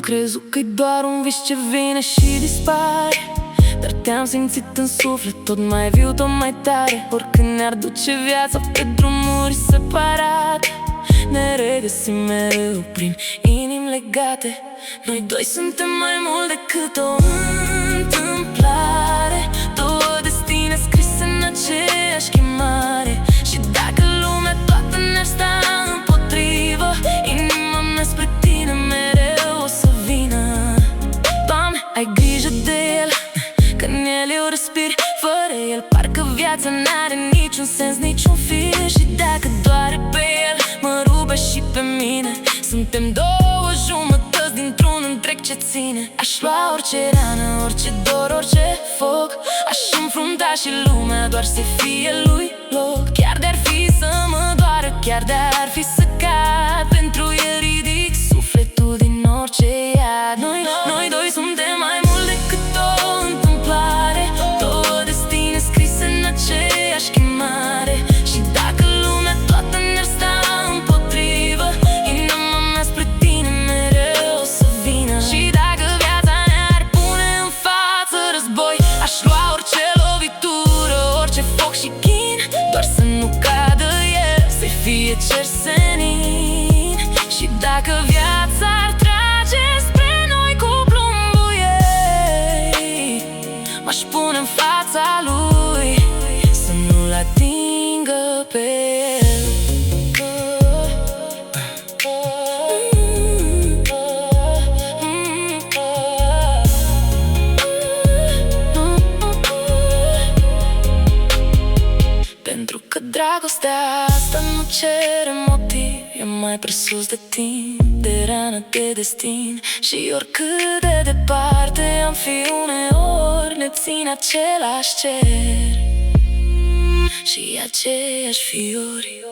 Am crezut că-i doar un vis ce vine și dispare, dar te-am simțit în suflet, tot mai viu, tot mai tare. Oricând ne-ar duce viața pe drumuri separate, ne regăsim mereu prin inimi legate. Noi doi suntem mai mult decât o întâmplare, două destine scrise în aceeași chemare. Și dacă lumea toată ne-ar sta împotrivă, inima mea spre tine mereu o să vină. Doamne, ai grijă de el, că în el eu respir. Fără el parcă viața n-are niciun sens, niciun fir. Și dacă doare pe el, mă rupe și pe mine. Suntem două jumătăți dintr-un întreg ce ține. Aș lua orice rană, orice dor, orice foc. Aș înfrunta și lumea doar să fie lui loc. Chiar de-ar fi să mă doară, chiar de-ar fi să cad, pentru el ridic sufletul din orice iad. Noi doi suntem mai mult decât o întâmplare, două destine scrise în aceeași chemare. Și dacă lumea toată ne-ar sta împotrivă, inima mea spre tine mereu o să vină. Și dacă viața ne-ar pune în față război, aș lua orice lovitură, orice foc și chin, doar să nu cadă el, să-i fie cer senin. Și dacă viața ar trage spre noi cu plumbul ei, m-aș pune în fața lui, să nu-l atingă pe el. Pentru că dragostea asta nu cere motiv, e mai presus de timp, de rană, de destin. Și oricât de departe am fi uneori, ne ține același cer și aceiași fiori.